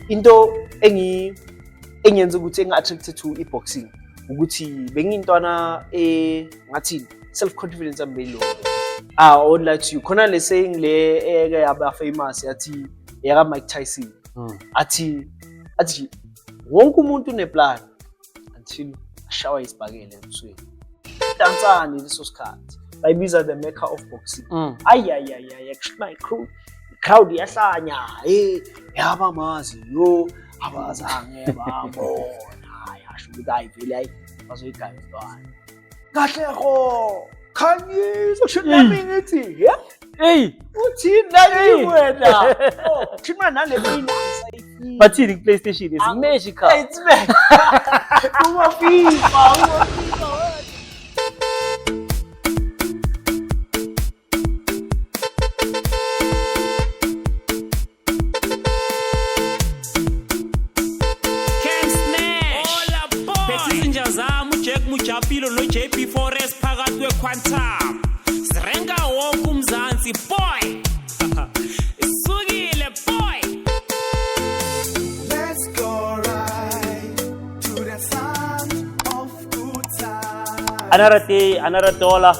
into engiyenza ukuthi engi-attracted to i-boxing ukuthi bengiyintwana ngathi self-confidence yami beyilo. I would like to you. Khona le saying le eke yaba famous yathi yaka Mike Tyson. Athi wonke umuntu uneplan until ashawa isibhakele ebusweni. Dansani leso sikhathi. Bayibiza the maker of boxing. My crowd yahlanya. Yaba mazi yo abazange babona. Yasho ukuthi ayivele bazoyigaya intwana. Kahleko khanyisa kushona ngithi yeah uthini la wena khima nale finance bathini PlayStation is magical. It's magic. Uma FIFA. Mujapilo no JP Forest phakathi kweQuantum sirenga wonke umzansi boy isukile boy. Let's go right to the sound of good time. Another day, another dollar,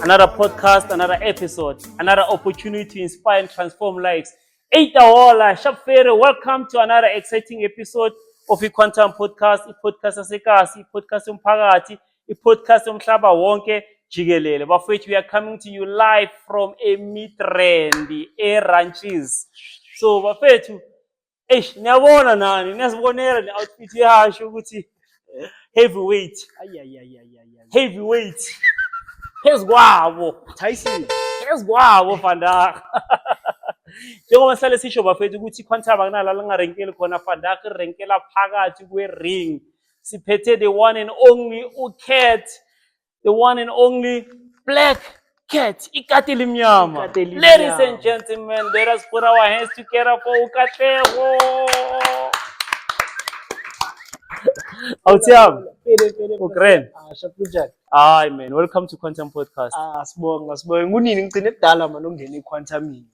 another podcast, another episode, another opportunity to inspire and transform lives. Eitawola Shapfere, welcome to another exciting episode of iQuantum Podcast, i-podcast yasekasi, i-podcast yomphakathi, i-podcast yomhlaba wonke jikelele. Bafethu, we are coming to you live from a Midrand, Ranches. So bafethu, niyabona nani, niyazibonela ne-outfit yasho ukuthi heavyweight. Heavyweight. Phezukwabo. Tyson. Phezukwabo Vandag. Njengoba sihlale sisho bafethu ukuthi iQuantum akunala langarenkeli khona Vandag irenkela phakathi kwe-ring. Siphethe the one and only uCat, the one and only Black Cat, ikati limnyama. Ladies and gentlemen, let us put our hands together for uKatlego. Awuthiyami. Ukren. Shapunjani. Hi man, welcome to Quantum Podcast. Sibonga. Ngunini ngicine kudala manje ungena iQuantum.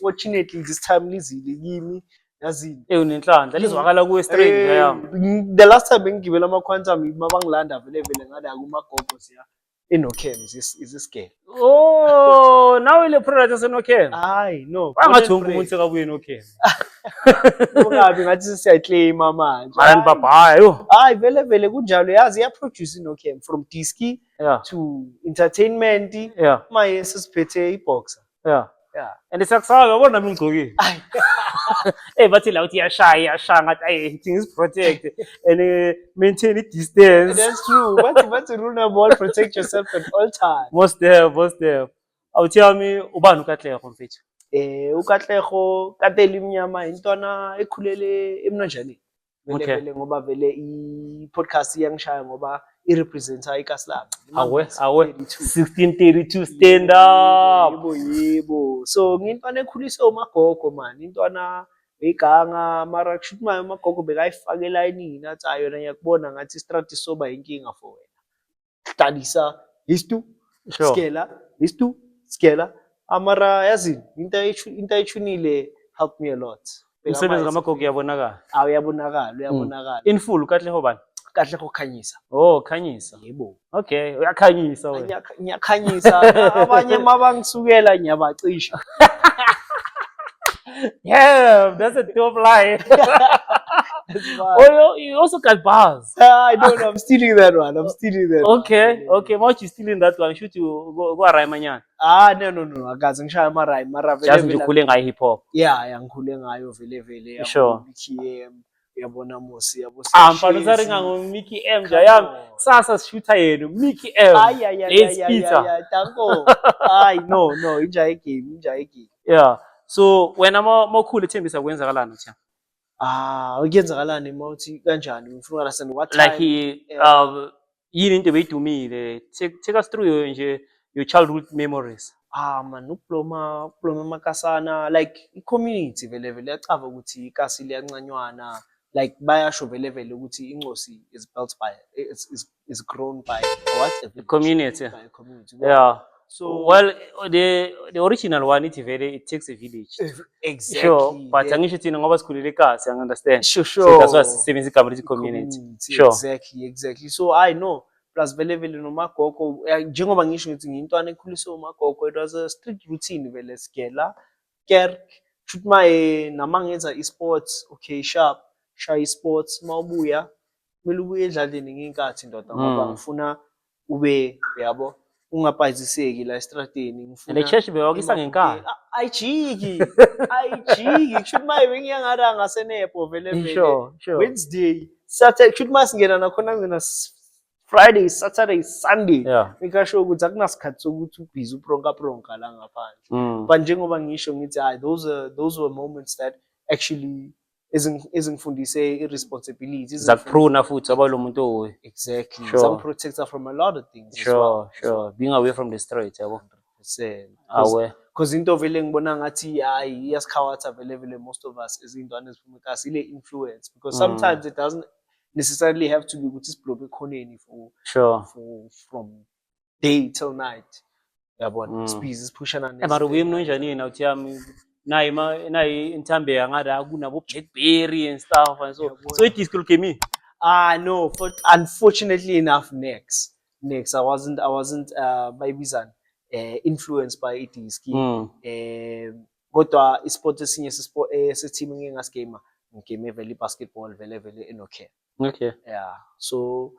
Fortunately this time lizile kimi yazini. Unenhlanhla lizwakala kuwe strange yami. The last time engigibela amaQuantum mabangilanda vele ngada kumagogo siya enochems is scale. Oh, now ile product yasenochem. Hayi no. Bangathi wonke umuntu ekabuye nochem. Ungabi ngathi siyayiclaim manje. Marani babayo. Hayi vele kunjalo yazi ya produce inochem from disky to entertainment. Maye sesiphethe iboxer. And isakusaka yabona nami ngigcokile. Bathi la uthi yashaya ngathi everything is protected and maintain distance. That's true. But rule number one, protect yourself at all times. Most there. Awuthiyami ubani uKatlego mfethu? uKatlego Kateli Mnyama intwana ekhulele eMnanjani. Vele ngoba vele i-podcast iyangishaya ngoba i-representa iKaslab. Awe 1632 stand up. Yebo. So ngintwana ekhulise umagogo man. Intwana iganga mara kushuthi maye umagogo bekayifaka elayinini athi ayona ngiyakubona ngathi istrati soba inkinga for wena. Dadisa histu skela amara yazini into ayithunile help me a lot. Umsebenzi ngamagogo uyabonakala. Uyabonakala. In full uKatlego bani? Katlego Khanyisa. Oh, Khanyisa. Yebo. Okay, uyakhanyisa wena. Ngiyakhanyisa abanye mabangisukela ngiyabacisha. Yeah, that's a dope line. Oh, you also got bars. I don't know. I'm stealing that one. Okay. What you stealing that one? Shoot you go rhyme No. Akaze ngishaya ama rhyme mara vele. Just ngikhule ngayo hip hop. Yeah, ngikhule ngayo vele. Sure. Uyabona Mosi yabo. Mfana usaringa ngo Mickey M jayami. Sasa shoota yenu Mickey M. Let's pizza. Tango. No, inja game. Yeah. So wena mokhulu ethembisa kwenzakalani uthi? Ukuyenzakalani mawuthi kanjani ufuna listen what time like yini into beyidumile take us through nje your childhood memories. Man ukubloma makasana like i-community vele yacava ukuthi ikasi liyancanywana like bayasho vele ukuthi incosi is built by is grown by what the community. Yeah. So Well, the original one it takes a village. exactly. Sure, but angisho thina ngoba sikhulele ekhaya, I understand. Sure, So that's why sure. sisebenzisa igama lithi community. Community, Sure. exactly. So I know plus vele nomagogo njengoba ngisho ngithi ngintwana ekhuliswe umagogo, it was a strict routine vele sigela kerk shoot my namangenza esports, okay, sharp shy sports mawubuya kumele ubuye edlaleni ngenkathi ndoda ngoba ngifuna ube yabo ungabhayiziseki la estradeni ngifuna And the church bewakisa ngenkani. ayijiki shoot my bengiyangara ngasenepo vele Sure. Wednesday Saturday shoot my singena nakhona ngena Friday, Saturday, Sunday. Yeah. Make sure ukuthi akunasikhathi sokuthi ubhizi upronka la ngaphandle. But njengoba ngisho ngithi those were moments that actually izingifundise irresponsibility. Zakupruna futhi abalo muntu owe. Exactly. Sure. Some protect her from a lot of things as well. Sure. Being away from the street, yabo. 100%. Because into vele ngibona ngathi hayi iyasikhawatha vele most of us izindwana eziphuma ekhaya ile influence because sometimes it doesn't necessarily have to be ukuthi siblobe ekhoneni for from day till night. Yabona speeds pushana Mara ubuye mnonjani yena uthi yami nayi inthambe yangada kunabo Blackberry and stuff and so it is leukemia. No, unfortunately enough next I wasn't bayibizana influenced by idiski. Kodwa isport esinye seteam engingasigame ngigame vele basketball vele enokhe. Okay. Yeah. So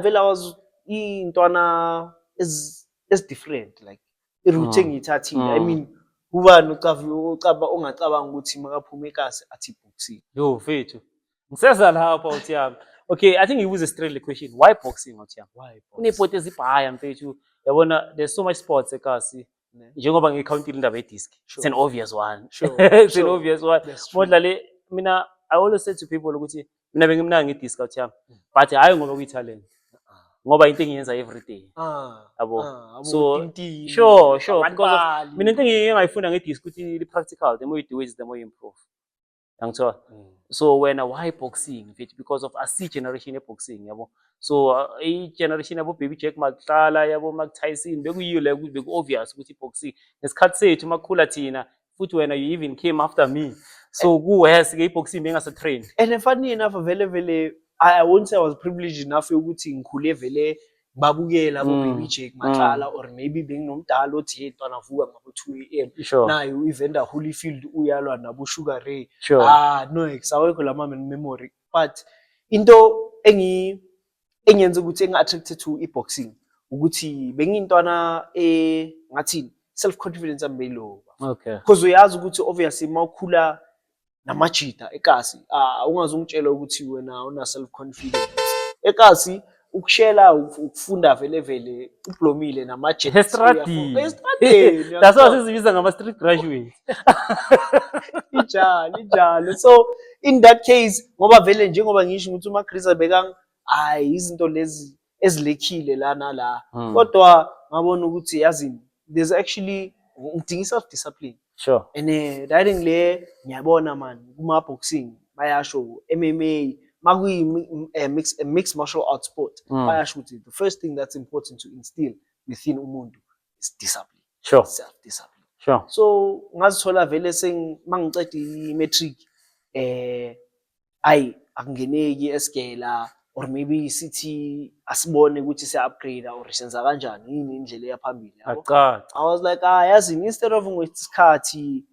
vele I was intwana is different like iroute engithathile. I mean ubani ucaba ongacabanga ukuthi makaphume ekasi athi boxing. Yo mfethu. Ngiseza lapha uthi yami. Okay, I think it was a straight question. Why boxing uthi yami? Why boxing? Unepote ezibhaya mfethu. Yabona there's so much sports ekasi. Njengoba ngicountile indaba yedisk. It's an obvious one. Sure. It's an obvious one. Modlale mina I always say to people ukuthi mina bengimnanga ngedisk uthi yami. But hayi ngoba kuyitalent. Ngoba into engiyenza every day. Yabo. So sure because mina into engiyifunda ngedisk ukuthi practical the more you do it the more you improve. Yangithola. So why boxing? Because of a C generation boxing, yabo. So a generation yabo Baby Jack Magdala, yabo Mike Tyson, bekuyiyo la ukuthi beku obvious ukuthi boxing. Nesikhathi sethu makhula thina futhi wena you even came after me. So has ke boxing bengase train. And funny enough vele I won't say I was privileged enough ukuthi ngikhule vele babukela abo Baby Jack Magdala or maybe benginomdala othi hey ntwana vuka ngabo 2 AM. Sure. Naye uEvander Holyfield uyalwa nabo Sugar Ray. Sure. No eksawekho lama memory. But into engiyenza ukuthi engi-attracted to boxing ukuthi bengintwana ngathi self confidence ambelo. Okay. Because uyazi ukuthi obviously mawukhula namajita ekasi ungazungitshela ukuthi wena una self confidence. Ekasi ukushela ukufunda vele ublomile namajita Estradi. Estradeni. That's why sizibiza ngama street graduates. Ijalo. So in that case ngoba vele njengoba ngisho ukuthi uMagrisa bekang izinto lezi ezilekhile lana la kodwa ngabona ukuthi yazini there's actually ngidinga self discipline. Sure. And riding le ngiyabona man kuma boxing bayasho MMA makuyi mixed martial arts sport bayasho ukuthi the first thing that's important to instill within umuntu is discipline. Sure. Self discipline. Sure. So ngazithola vele mangiceda imatric akungeneki esgela or maybe sithi asibone ukuthi siya upgrade or senza kanjani yini indlela yaphambili yabo. I was like yazi instead of ngisikhathi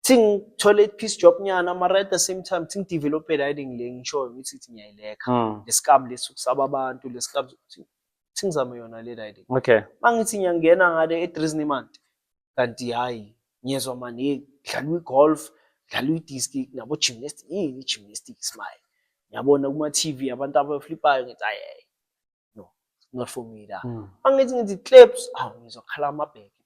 thingithole piece job nyana mara at the same time thing develop riding le ngisho ukuthi ngiyayileka lescam lesukusaba abantu lescam thingizame yona le riding. Okay. Mangithi ngiyangena ngale eDisneyland kanti hayi ngiyezwa manje dlala golf dlala disc nabo gymnastics yini gymnastics smile ngiyabona kuma TV abantu abaflipayo ngithi hayi no not for me la. Mangithi claps ngizwa khala amabheke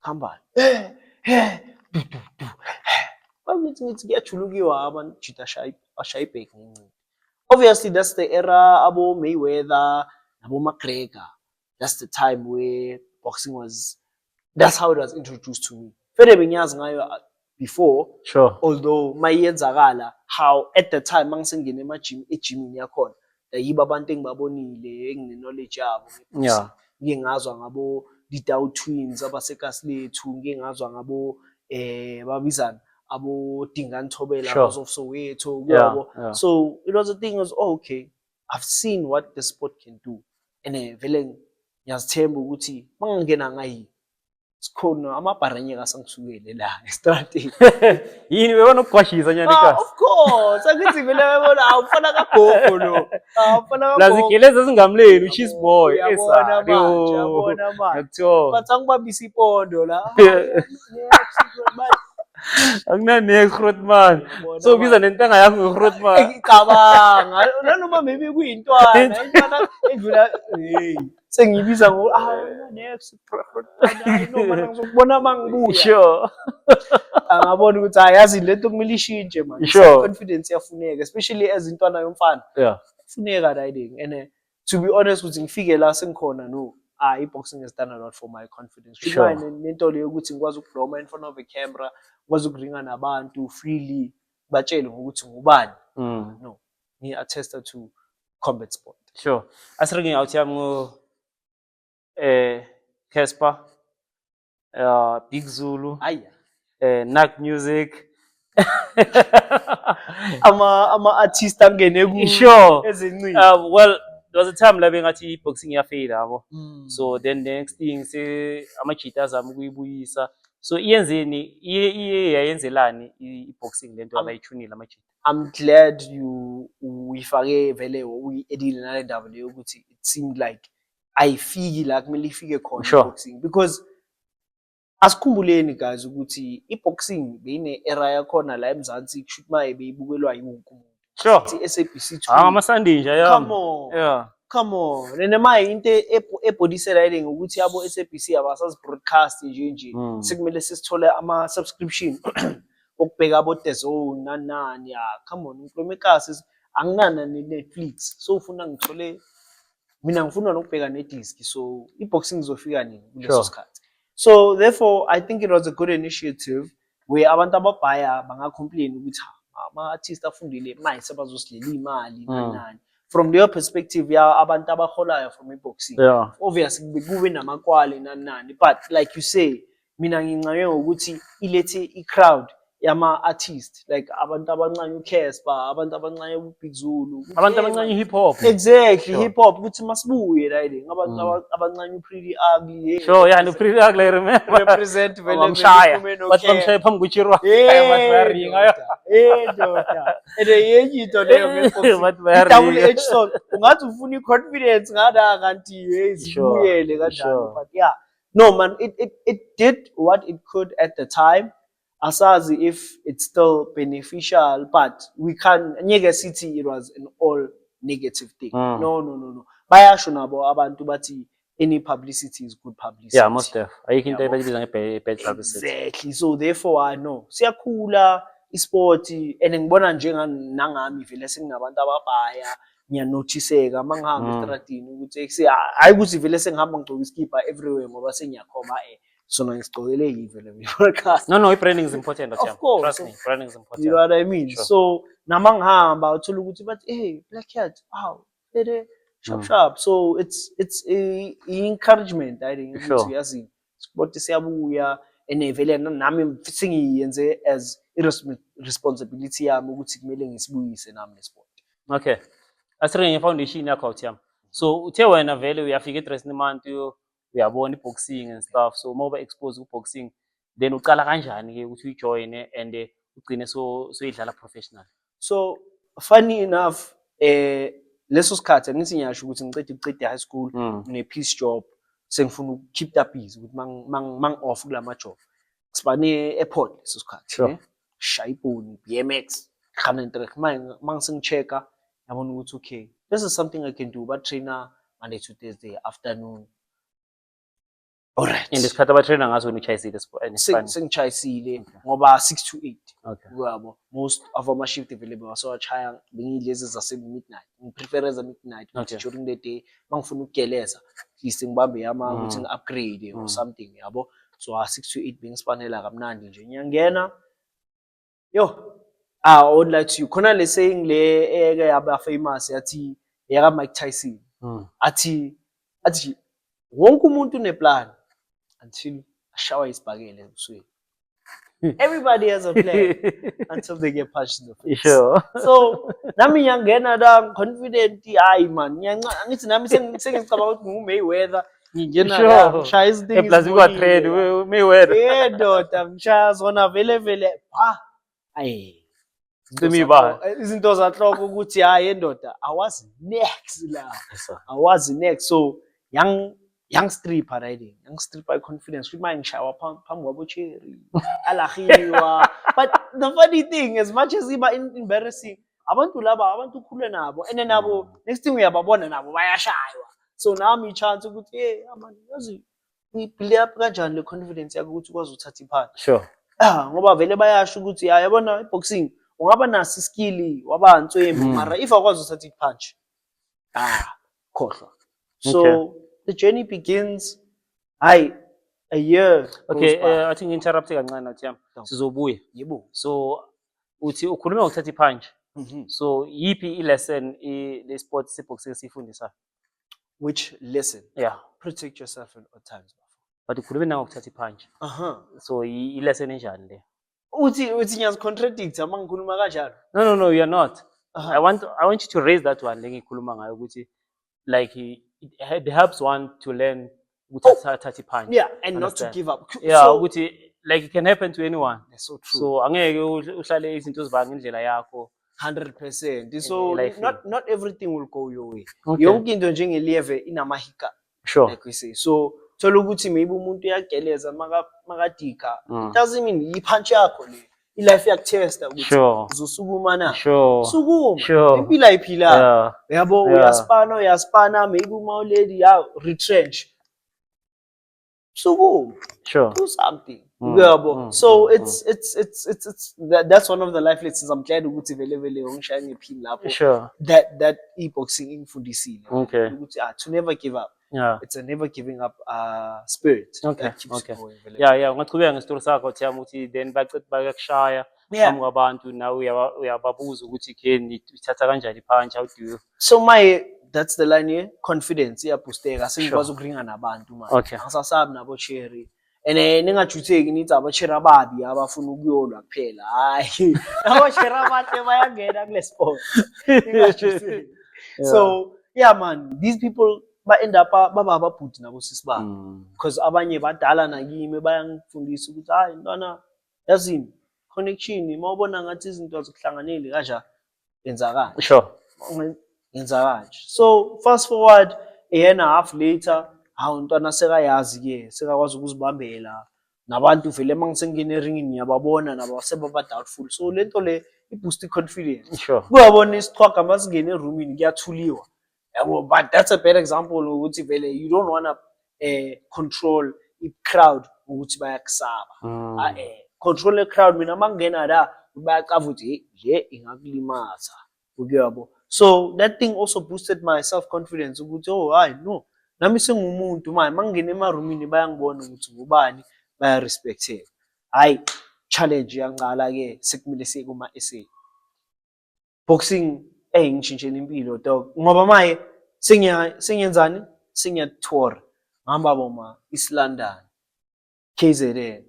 hamba mangithi kuyajulukiwa abantu jita ashayibheke ngincane. Obviously that's the era abo Mayweather nabo McGregor. That's the time where boxing that's how it was introduced to me. Fere bengiyazi ngayo before. Sure. Although mayenzakala how at the time mangisengene egymini yakhona yibo abantu engibabonile engine-knowledge yabo nge-boxing. Yeah. Ngike ngazwa ngabo Ditau Twins abasekasi lethu, ngike ngazwa ngabo babizana abo Dingani Thobela Sure. of Soweto, Yeah, yabo. yeah. So it was a thing was okay, I've seen what the sport can do, and vele ngiyazithemba ukuthi mangingena ngayi sikhona amabharanyeka sangisukele la estradini. Yini bebona ukugwashisa nyani ka? Of course, angithi vele bebona awufana kagogo lo. Awufana Lazi kagogo. geleza ezingamleni cheese boy Uyabona manje, uyabona manje. Ngakuthola. Bathi angibambisa ipondo la. Akuna next Grootman. Uyabona So biza nentanga yakho ngeGrootman. Ngicabanga nanoma maybe kuyintwana, intwana edlula hey sengibiza ngo next no mana ngizokubona mangibuya. Sure. Angabona ukuthi ayazi lento kumele ishintshe manje. Sure. Confidence yafuneka, especially as intwana yomfana. Yeah. Funeka riding, and to be honest ukuthi ngifike la sengikhona no i-boxing has done a lot for my confidence. Sure. Nento leyo ukuthi ngikwazi ukubloma in front of a camera, ngikwazi ukuringa nabantu freely, batshele ngokuthi ngubani. No, ngi-attesta to combat sport. Sure. Asiringi out yami Casper, Big Zulu, Aya. Nak Music. Ama-artist angene ku Sure. ezincini. Well, there was a time la bengathi boxing iyafeyila yabo. Mm. So then the next thing say ama-cheaters zami ukuyibuyisa. So iyenzeni yayenzelani i-boxing lento abayithunile ama-cheaters. I'm glad uyifake vele uyi-edile nale ndaba leyo ukuthi it seemed like ayifiki la kumele ifike khona Sure. i-boxing, because asikhumbuleni guys ukuthi i-boxing beyine-era yakhona la eMzansi kusho ukuthi maye beyibukelwa yiwonke umuntu. Sure. I-SABC 2. Ama-Sunday nje yami. Come on. Yeah. Come on. And manje into ebhodisela ile ngokuthi yabo SABC abasazi broadcast nje. Sekumele sisithole ama-subscription okubheka abo The Zone nani ya. Come on, uNkulunkulu anginana ne-Netflix. So ufuna ngithole mina ngifuna nokubheka ne-disc. So i-boxing izofika nini kuleso sikhathi. So therefore I think it was a good initiative where abantu ababhaya bangacomplain ukuthi ama-artist afundile manje sebazosilela imali nani. From their perspective ya abantu abaholayo from i-boxing. Yeah. Obviously kube namakwale nani, but like you say mina ngincaye ngokuthi ilethe i-crowd yama-artist, like abantu abancane uCasper, abantu abancane uBig Zulu, Abantu abancane hip hop. exactly. Sure. Hip hop ukuthi masibuye riding abantu abancane Pretty Ugly. Sure, yeah, no pretty ugly, remember. Represent vele Bamshaya. vele kume Bathi no-care. bamshaya phambi kwechirwa. Ndoda. Yenye into leyo nge-boxing. Bathi bayaringa. I-double-edged sword. Ungathi ufuna i-confidence ngada kanti hey zibuyele kanjani. Sure. But yeah, no man, it did what it could at the time. Asazi if it's still beneficial, but we can't ngeke sithi it was an all negative thing. No. Bayasho nabo abantu bathi any publicity is good publicity. Yeah, most def. Ayikho into Yabo. ebayibiza nge-bad publicity. Exactly. So therefore I know siyakhula isport and ngibona nangami vele senginabantu ababhaya ngiyanothiseka mangihamba estradini ukuthi hayi ukuthi vele sengihamba ngigcoka iskipa everywhere ngoba sengiyakhoma sona ngisigcokele yive le broadcast. No, branding is important. Of course. Trust me, branding is important. You know what I mean? Sure. So namangihamba uthola ukuthi bathi hey Black Cat, wow, lede sharp. So it's a encouragement I think Sure. ukuthi yazi sport siyabuya and vele nami sengiyenze as responsibility yami ukuthi kumele ngisibuyise nami nesport. Okay. Asiringi foundation yakho awuthiyami. So uthe wena vele uyafika eDresden month uyabona i-boxing and stuff. So uma uba exposed ku-boxing then uqala kanjani ke ukuthi uyijoin and ugcine so idlala professional. So funny enough leso sikhathi angithi ngiyasho ukuthi ngicede high school ne-piece job sengifuna keep that busy ukuthi mang off kulama job. Sibane airport leso sikhathi. Sure. Shayipuni, BMX, Khanentrek. Mangisengichecka yabona ukuthi okay, this is something I can do, but trainer Monday to Thursday afternoon. Alright. In this khathi abatrainer ngazo wena uchayisile Sengichayisile ngoba 6 to 8. Okay. Yabo most of our shift available so achaya bengilezi zase midnight. Ngiprefer as a midnight Okay. during the day mangifuna ukugeleza ngibambe yama ukuthi ngi-upgrade or something yabo. So 6 to 8 bengispanela kamnandi nje ngiyangena. Yo, I would like to khona le saying le eke yaba famous yathi yaka Mike Tyson. Mm. Athi wonke umuntu uneplan until ashawa isibhakele ebusweni. Everybody has a plan until they get punched in the face. Sure. So nami ngiyangena la confident, hayi man, ngithi nami sengicabanga ukuthi ngu-Mayweather, ngingena la Sure. ngishaya izinto Plus you got trade, Mayweather. ndoda ngishaya zona vele ayi Semiba. izinto zahloko ukuthi hayi ndoda I was next la. Yes, sir. I was next. So young stripper riding, young stripper confidence with my shower pump wabo cherry alahiwa. But the funny thing, as much as iba embarrassing, abantu khule nabo, and then nabo next thing uyababona nabo bayashaywa. So nami chance ukuthi man yazi build up kanjani le confidence yakho ukuthi ukwazi uthatha iphansi. Sure. Ngoba vele bayasho ukuthi yabona iboxing ungaba naso iskill wabantswembu mara if akwazi uthatha ipunch khohlwa. So the journey begins a year. Okay, goes by. I think interrupt kancane nathi yami. Sizobuya. Yebo. So uthi ukhuluma ngokuthatha ipunch. Mhm. So yipi lesson le sport boxing sifundisa? Which lesson? Yeah. Protect yourself at all times. But ukhuluma ngokuthatha ipunch. So lesson enjani le? Uthi ngiyazicontradict ama ngikhuluma kanjalo. No, you're not. I want you to raise that one lengikhuluma ngayo ukuthi like it helps one to learn uthatha ipunch. Yeah, and not to Understand? give up. Yeah, So, ukuthi like it can happen to anyone. that's so true. So angeke uhlale izinto zibanga indlela yakho. 100%. So life, not everything will go your way. Okay. Yonke into njengeleve inamahika. Sure. Like we say. So thola ukuthi maybe umuntu uyageleza makadika. It doesn't mean ipunch yakho le. Ilife yakutesta ukuthi Sure. uzosukuma na. Sure. Sukuma. Sure. Impilo ayiphila. Yeah. Yabo Yeah. uyaspana maybe uma ulady retrench. Sukuma. Sure. Do something. Yabo. So it's that's one of the life lessons. I'm glad ukuthi vele ungishaya ngephini lapho. Sure. That e-boxing ingifundisile. Okay. Ukuthi to never give up. Yeah. It's a never giving up spirit Okay. that keeps Okay. going. Vele. Yeah, ungachubeka ngestory sakho Thiyami ukuthi then baqeda bayakushaya Yeah. phambi kwabantu nawe uyababuza ukuthi keni ithatha kanjani ipunch, how do you? So that's the line here, confidence iyabhoosteka sengikwazi ukuringa nabantu manje. Okay. Angisasabi nabo cherry. And ningajutheki nithi abacherry ababi abafuna ukuyolwa kuphela. Hayi. Abacherry abahle bayangena kule sport. Ningajutheki. So yeah man, these people end up baba ababhuti nabo sisibaba. Because abanye badala nakimi bayangifundisa ukuthi hayi ntwana yazini connection mawubona ngathi izinto azikuhlanganeli kanja yenza kanje. Sure. Yenza kanje. So fast forward a year and a half later, hawu ntwana sekayazi ke sekakwazi ukuzibambela nabantu vele mangisengena eringini ngiyababona nabo sebaba doubtful. So lento le iboost confidence. Sure. Kuyabona isichwaga masingena eroomini kuyathuliwa. Yabo, but that's a bad example ukuthi vele you don't want to control i-crowd ukuthi bayakusaba. Control the crowd mina mangena la bayacava ukuthi nje ingakulimaza. Ukuyabo. So that thing also boosted my self confidence ukuthi hayi no nami sengumuntu manje mangena emaroomini bayangibona ukuthi ngubani baya respecteka. Hayi challenge yangqala ke sekumele siye kuma SA. Boxing ngishintshela impilo dog ngoba manje sengiyenzani tour ngihamba boma East London, KZN,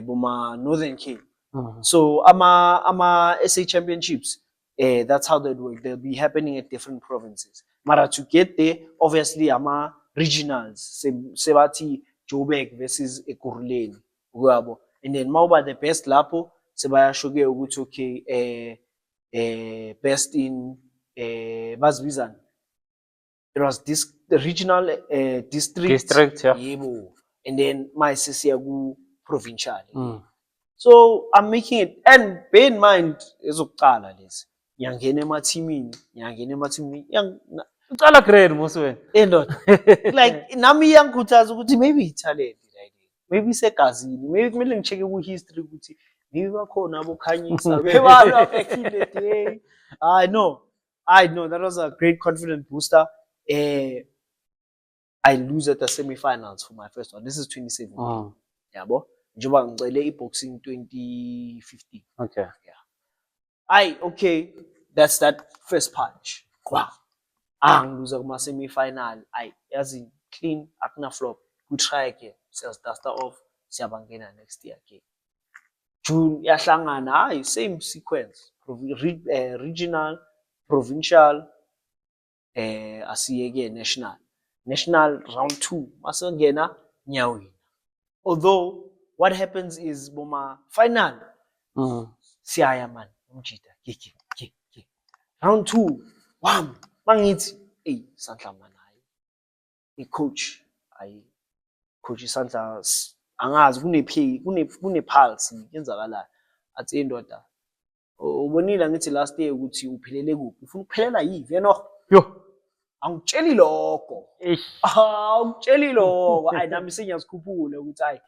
boma Northern Cape. So ama SA championships that's how they work. They'll be happening at different provinces. Mara to get there obviously ama regionals sebathi Joburg versus Ekurhuleni uyabo. And then mawuba the best lapho sebayasho ke ukuthi okay best in bazibizana. It was the regional district. Yeah. Yebo. And then my sisiya ku provincial. So I'm making it, and bear in mind ezokuqala lezi. Ngiyangena emathimini Uqala grade mosweni. ndoda. Like nami iyangikhuthaza ukuthi maybe italent like maybe segazini, maybe kumele ngicheke ku history ukuthi maybe bakhona abokhanyisa bebala back in the day. I know that was a great confident booster. I lose at the semi-finals for my first one. This is 2017. Yabo. Njoba ngicele i-boxing 2015. Okay. Okay, that's that first punch. kwa ngiluza kuma semi-final yazi clean akuna flop we try again siyazidasta off siyabangena next year again. June yahlangana same sequence regional provincial asiyeke national round 2 masengena nyawini. Although what happens is boma final siyaya man umjita kiki round 2 wham mangithi Sandla man coach Sandla angazi kune pulse yenzakalayo athi indoda ubonile ngithi last year ukuthi uphelele kuphi ufuna ukuphelela yivi yena angitsheli lokho angitsheli lokho nami sengiyasikhuphula ukuthi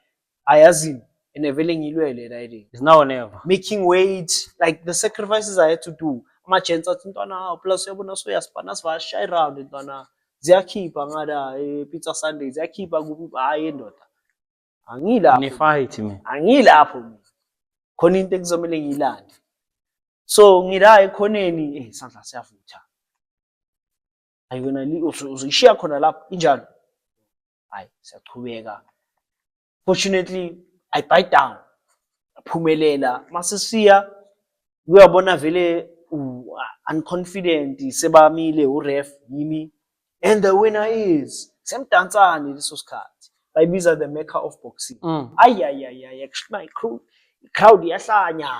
ayazini enevele ngilwele right It's now or never. making weight like the sacrifices I had to do ama-gents athi ntwana plus uyabona soyaspana sivasha around ntwana ziyakhipha ngada pizza Sunday ziyakhipha kuphi indoda angilapho Ni fight me. angilapho mina khona into ekuzomela ngiyilande so ngila ekhoneni Sandla siyavutha ayona uzishiya khona lapho injalo siyachubeka fortunately I bite down aphumelela masisiya uyabona vele unconfident sebamile uref yimi and the winner is semdansani leso sikhathi bayibiza the maker of boxing my crowd yahlanya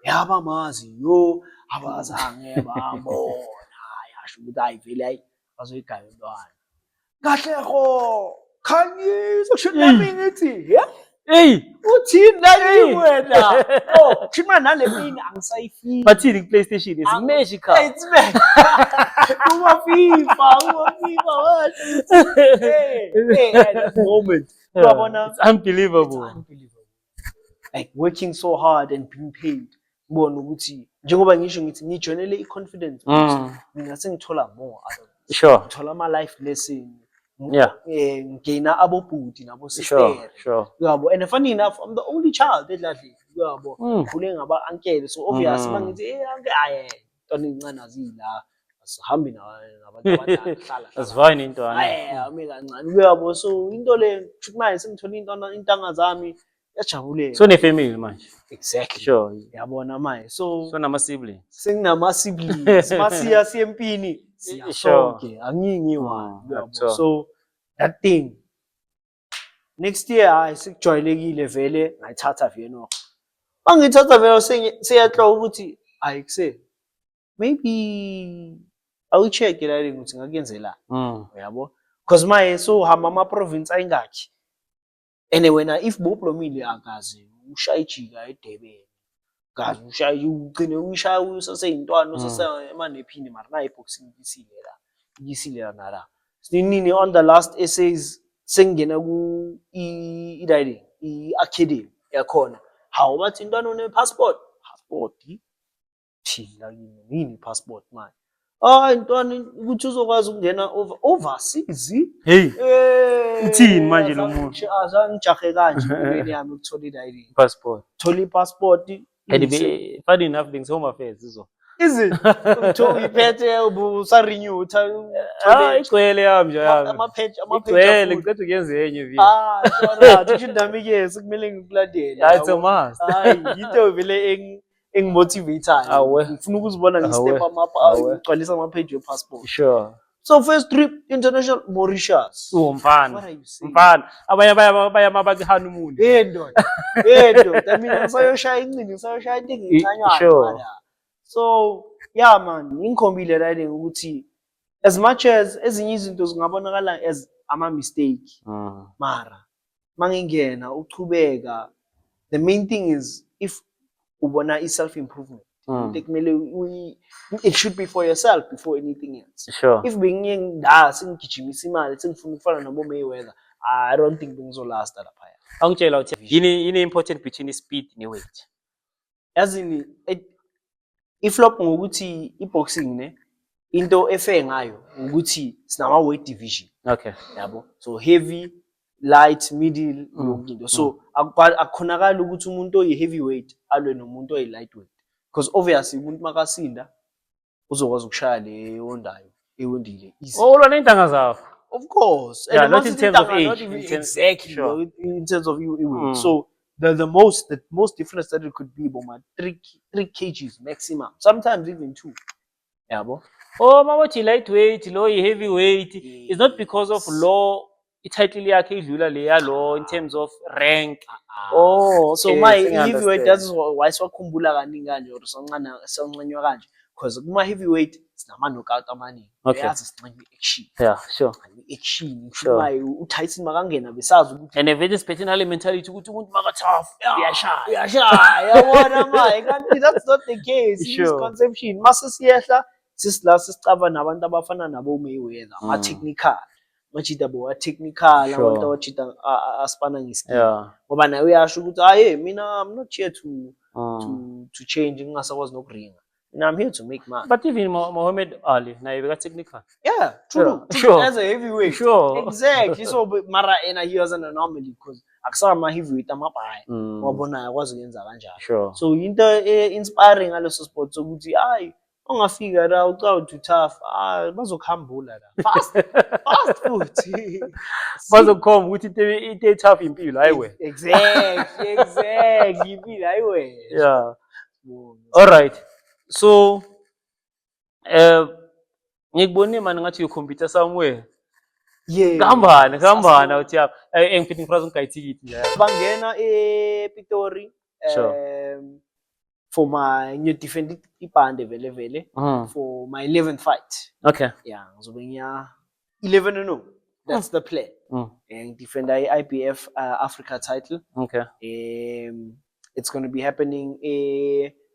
yaba mazi abazange babona yasho ukuthi vele bazoyigaya intwana kahleko khanyisa shonami ngithi uthini la wena chima nale mina angisayifiki Bathini PlayStation is magical. it's man uma FIFA at that moment uyabona It's unbelievable. unbelievable like working so hard and being paid ubona ukuthi njengoba ngisho ngithi ngijoinele i-confidence mina sengithola more Sure. ngithola ama-life lesson Yeah. ngina abobhuti nabo Sure. sister Sure. yabo and funny enough I'm the only child edladlini yabo khule ngaba uncle so obvious mangithi uncle ntona incane azila asihambi nabantu abadala hlala Asivani intwana. ame kancane yabo so into le chukmaye sengithola intanga zami yajabulela So ne family manje. exactly Sure. yabona manje so So nama siblings. senginama siblings masiya siyempini siyasonke angingi one yabo so that thing next year sikujwayelekile vele ngayithatha vele mangithatha vele seyahloka ukuthi kuse maybe awucheck la ukuthi ngakuyenzela yabo because my so hamba ama province ayingakhi anyway na if boplomile akazi ushaya ijika eDurban kazi ushaya ugcine uyishaya usaseyintwana usase emanephini mara na iboxing isile la nala sinini on the last essays sengena ku i-academy yakhona hawu bathi intwana une passport thina yini passport manje intwana ukuthi uzokwazi ukungena overseas Uthini manje lo muntu? azangijahe kanje impilo yami ukuthola i-ID Passport. thola i-passport And funny enough things home affairs izo. izi uyiphethe ubusarenew Igcwele yami nje yami. ama-page Igcwele ngicela ukuyenza enye vile. kusho nami-ke sekumele ngikulandele Yeah, it's a must. hayi yinto vele engimotivateayo Awe. ngifuna ukuzibona ngistep ngigcwalisa ama-page we-passport Sure. so first trip international Mauritius what Mfana. are you saying Mfana. Abanye abaki honeymoon. ndoda mina ngisayoshaya incini ngisayoshaya into engincanyana Sure. mara. So yeah man ngikhombile riding ukuthi as much as ezinye izinto zingabonakala as ama mistake mara mangingena uchubeka the main thing is if ubona self improvement it should be for yourself before anything else. Sure. If being sengigijimisa imali sengifuna ukufana nabo Mayweather I don't think ngizolast lapha. Angitshela uthi yini important between speed ne weight. Yazini iflop ngokuthi iboxing ne into efe ngayo ukuthi sinama weight division. Okay. Yabo. So heavy, light, middle yonke into. So akukhonakala ukuthi umuntu oyi heavyweight alwe nomuntu oyi lightweight because obviously umuntu makasinda uzokwazi ukushaya le ewondayo, ewondile easy. Oh, ulwa ney'ntanga zakho. Of course. Yeah, And not once in it's terms of not age, even in terms- exactly sure. in terms of you. Mm. So the most difference that it could be about 3 kgs maximum. Sometimes even 2. Yeah, bro. Oh, mawuthi lightweight, lo heavyweight. It's not because of law. I-title yakhe idlula le yalo in terms of rank. Oh, So okay, my sengiya-understand. heavyweight, that's why siwakhumbula kaningi kanje or soncanywa kanje, because kuma heavyweight sinama knockout amaningi. Okay. Uyazi sincanywa action. Yeah, sure. Action. Sure. uTyson makangena besazi ukuthi And vele siphethe nale mentality ukuthi umuntu maka-tough, uyashaya. uyashaya, yabona manje. Kanti that's not the case. Sure. Misconception. Mase siyehla sisila sisicaba nabantu abafana nabo Mayweather, ama-technical. Bachita bo technical, Sure. abantu abachita aspana ngeskill. Yeah. Ngoba naye uyasho ukuthi hayi mina I'm not here to change, ngingasakwazi nokuringa. And I'm here to make money. But even Muhammad Ali, naye beka-technical. Yeah, true. Yeah, sure. As a heavyweight. Sure. Exactly. So mara ena he was an anomaly because akusama ama heavyweight amabhayi. Wabona akwazi ukuyenza kanjalo. Sure. So into inspiring ngaleso sport sokuthi hayi ongafika la ucawu too tough, bazokuhambula la. Fast futhi. Bazokhomba ukuthi into e-tough impilo, hayi wena. Exactly. Impilo hayiwe. Yeah. All right. So, ngikubone manje ngathi you compete somewhere. Yeah. Kambana uthi ya engiphethe ngifrase ngikayithikithi nje. Bangena ePitori for my new defended ibhande vele for my 11th fight. Okay. Yeah, ngizobe ngiya 11-0. That's the plan. And defend IBF Africa title. Okay. It's going to be happening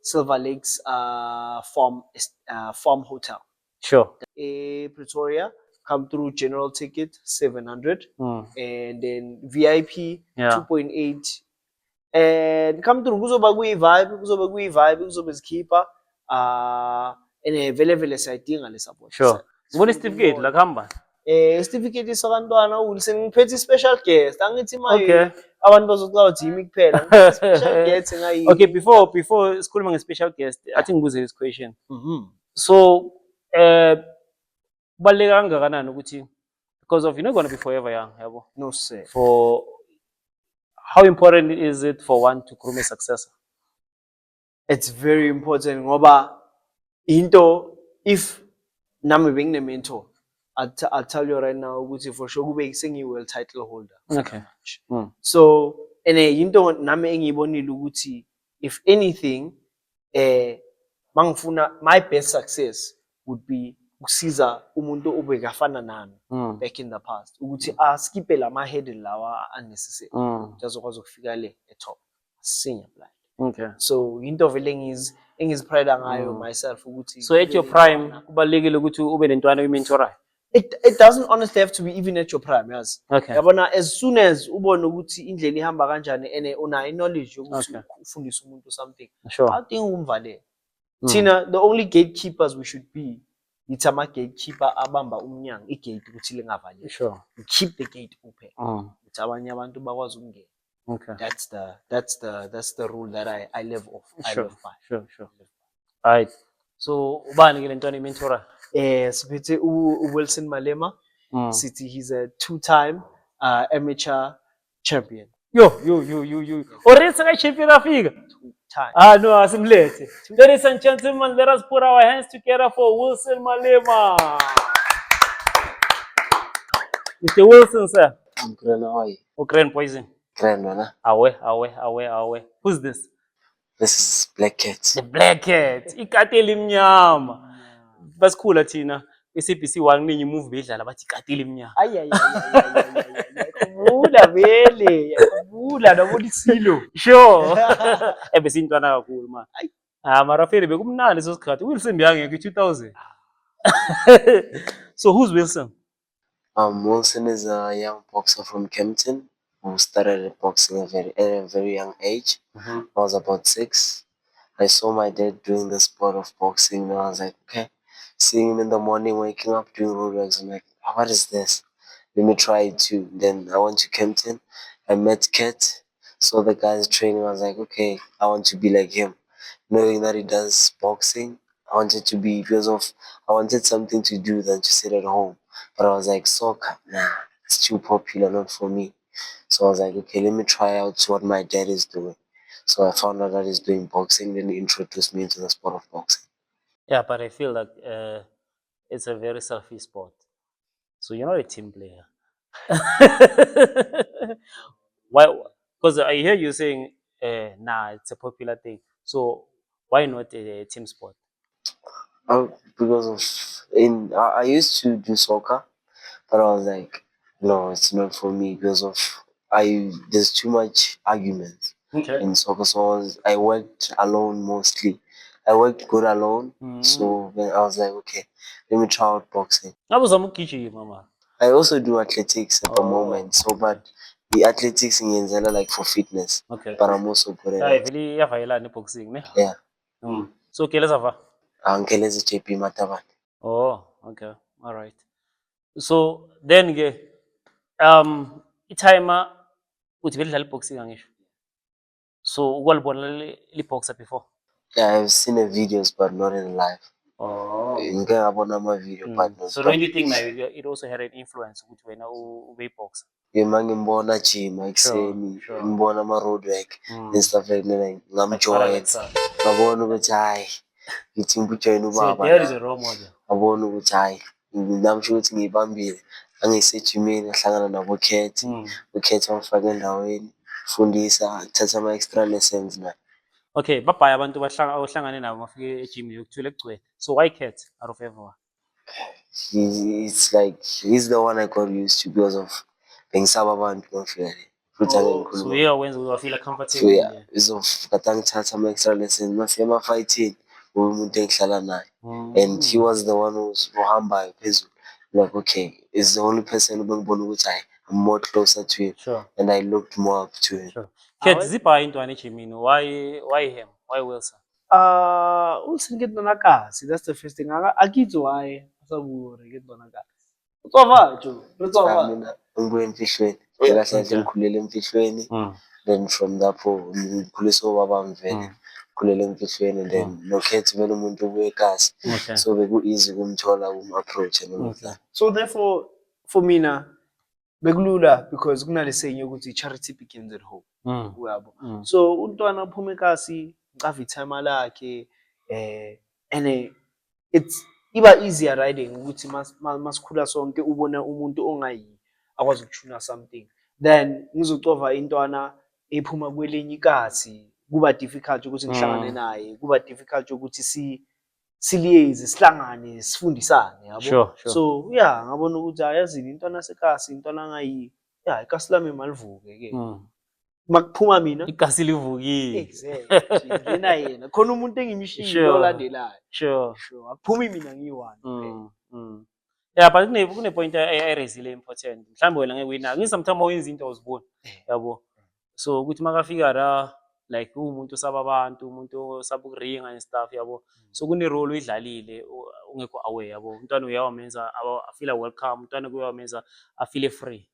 Silver Lakes Farm Hotel. Sure. Pretoria, come through general ticket 700 and then VIP 2.8 and come through kuzoba kuyi-vibe kuzobe zikhipha and vele siyayidinga le support. Sure. Ngibona isitifiketi la kuhamba. Certificate sabantwana uWilson ngiphethe special guest angithi Okay. abantu bazokucawa ukuthi yimi kuphela ngiphethe special guest ngayi. Okay, before sikhuluma nge-special guest, I think ngibuze this question. So, kubaluleke kangakanani ukuthi because of you're not going to be forever young, yabo? No sir. For how important is it for one to groom a successor? It's very important ngoba into if nami bengine mentor, I'll tell you right now ukuthi for sure kube sengiyi-world title holder. Okay. So into nami engiyibonile ukuthi if anything mangifuna my best success would be ukusiza umuntu obekafana nami back in the past ukuthi askipe lama hurdle lawa unnecessary azokwazi ukufika le etop senior blind. Okay. So into vele engizipride ngayo myself ukuthi So at your prime kubalekile ukuthi ube nentwana uyimentorayo. It doesn't honestly have to be even at your prime, yes. Okay. Yabona as soon as ubone ukuthi indlela ihamba kanjani and una knowledge yokuthi ufundise umuntu something. Sure. I think umvale. Thina the only gatekeepers we should be it's ama gatekeeper abamba umnyango igate ukuthi lingavali. Sure. We keep the gate open. Ukuthi abanye abantu bakwazi ukungena. Okay. That's the rule that I live off. I live by. Sure. Right. So ubani ke lentwana imentora? Siphethe uWilson Malema. Sithi he's a 2-time amateur champion. Yo. Already saka champion afika. 2-time. No, asimlethe. Ladies and gentlemen, let us put our hands together for Wilson Malema. Mr. Wilson, sir. I'm good, how are you? Grand Poison. Grand, man. Awe. Who's this? This is Black Cat. The Black Cat. Ikateli imnyama. Basikhula thina iCBC 1 ninyi movie bedlala bathi ikateli imnyama. Ay. Yakubula vele. Yakubula nabona isilo. Sure. Ebesintwana kakhulu man. Mara feri bekumnandi so sikhathi. Wilson beyangeke 2000. So who's Wilson? Wilson is a young boxer from Kempton who started boxing at a very young age. I was about 6. I saw my dad doing the sport of boxing and I was like, okay. Seeing him in the morning, waking up, doing road works, I'm like, what is this? Let me try it too. Then I went to Kempton. I met Kat. Saw the guys training. I was like, okay, I want to be like him. Knowing that he does boxing, I wanted to be because of I wanted something to do than to sit at home. But I was like, soccer, nah, it's too popular, not for me. So I was like, okay, let me try out what my dad is doing. So I found out that he's doing boxing, then he introduced me into the sport of boxing. Yeah, but I feel like it's a very selfish sport. So you're not a team player. Why? Because I hear you saying, nah, it's a popular thing. So why not a team sport? Because of I used to do soccer, but I was like, no, it's not for me because of there's too much argument Okay. in soccer. So I worked alone mostly. I worked good alone. So then I was like, okay, let me try out boxing. Ngabuzama ukugijima mama. I also do athletics at the Oh, moment. So but the athletics ngiyenzela like for fitness. Okay. But I'm also good at Hayi it. vele iyavayelana boxing ne? Yeah. So keleza va. Angeleza JP Matabane. Oh, okay. All right. So then ke i-timer uthi belidlala boxing angisho. So ukwalibona li boxer before. Yeah, I've seen the videos but not in live. Oh. Ngike ngabona ama-video but not. So don't you think now it also had an influence ukuthi wena ube boxer? Uma ngimbona jima ekuseni, Sure. ngibona ama-road work and stuff like that, ngamjoin. So Ngabona ukuthi hayi, ngithi ngibujoyina ubaba. there is a role model. Ngabona ukuthi hayi, namisho ukuthi ngiyibambile. Angisejimini ngahlangana nabo Khet. uKhet wangifaka endaweni, fundisa, thatha ama-extra lessons na. Okay, babhaya abantu ohlangane nabo mafike e-gym yokuthula ekugcwele. So why Cat out of everyone? It's like he's the one I got used to because of bengisaba abantu ngifika le. Futhi angikhuluma. So uyawenza uyafeel So comfortable. yeah, izofika ngithatha ama-extra lessons mafika ema-fighting umuntu engihlala naye. And he was the one ohambayo phezulu. Like, okay, is the only person ubengibona ukuthi hayi, I'm more closer to him. Sure. And I looked more up to him. Sure. Cat zipha intwana ejimini. Why him? Why Wilson? Wilson ke ntwana kasi, that's the first thing. Akitsi why asabure ke ntwana kasi. Utsova jo, utsova. Mina ngibuye emfihlweni. Kahle kahle ngikhulele emfihlweni. Then from lapho ngikhuliswe ubaba mvele. Khulele emfihlweni and then noKhet vele umuntu obuye kasi. So beku-easy kumthola approach and So therefore for mina bekulula because kunalesenye ukuthi charity begins at home. Uyabo. So untwana uphuma ekasi ngicava ithema lakhe and it's iba easier riding ukuthi masikhula sonke ubona umuntu ongayi akwazi ukuthuna something. Then ngizocova intwana ephuma kwelenye ikasi kuba difficult ukuthi ngihlangane naye, kuba difficult ukuthi siliyezi sihlangane sifundisane yabo. Sure. So yeah, ngabona ukuthi ayazini intwana sekasi intwana angayi yeah ikasi lami malivuke ke. Makuphuma mina Igasi livukile. exactly ngena yena khona umuntu engimishilo olandelayo. Sure. Akuphumi mina ngiyi-one. Yeah, but kune point I-raisile important. Mhlawumbe wena ngeke uyinake. Ngisometimes wenza into awuziboni. Yabo. So ukuthi makafika la like umuntu osaba abantu, umuntu osaba ukuringa and stuff yabo. So kune role uyidlalile ungekho aware yabo. Umntwana uyawamenza afeel welcome, umntwana uyawamenza afeel free.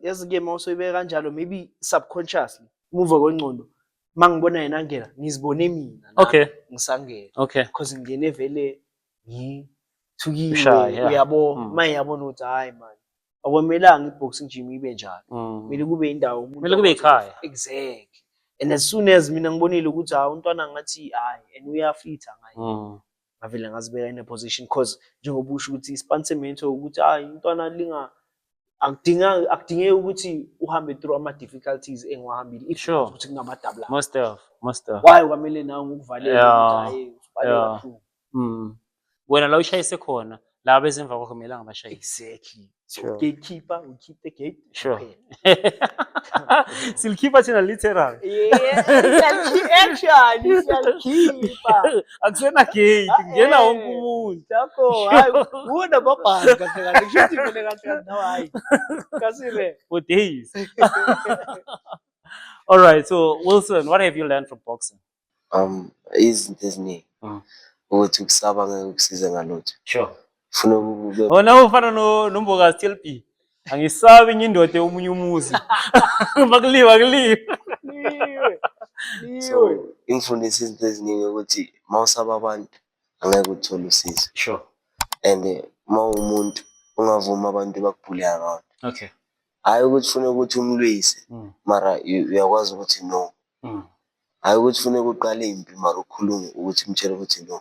Yazi ke mawusoyibeka kanjalo maybe subconsciously move kwengcondo mangibona yena ngena ngizibone mina Okay. ngisangena Okay. because ngene vele ngithukiwe Shy, yeah. uyabo mayabona ukuthi hayi man akumelanga iboxing gym ibe njalo kumele kube indawo umuntu Kumele kube ekhaya. exactly and as soon as mina ngibonile ukuthi untwana ngathi hayi and uyafitha ngayi ngavele ngazibeka in a position because njengoba usho ukuthi isponsorment ukuthi intwana linga akudingeki ukuthi uhambe through ama difficulties engiwahambile if ukuthi kungamadabla Most of. why kwamele nawe ngokuvalela ukuthi hayi usibalela through Wena la ushayise khona, la bezemva kwakho kumelanga bashayise. exactly so Sure. gatekeeper we keep the gate Sure. open. Silkeeper thina literal. Actually keeper Akusena gate, ngena wonke umuntu. yakho hayi wona babhanga kahle kahle kushuthi vele kahle nawe hayi kasire For days. All right, so Wilson, what have you learned from boxing? izinto eziningi ukuthi ukusaba ngeke kusize ngalutho. Sure. Ufuna ukube Wona ufana nombokazi TLP. Angisabi enye indoda yomunye umuzi. Bakuliwa. niwe so ingifundisa izinto eziningi ukuthi mawusaba abantu angeke uthole usizo. Sure. And uma umuntu ungavuma abantu bakubhule around. Okay. Hayi ukuthi ufune ukuthi umlwise, mara uyakwazi ukuthi no. Hayi ukuthi ufune ukuqala impi mara ukhulume ukuthi umtshele ukuthi no.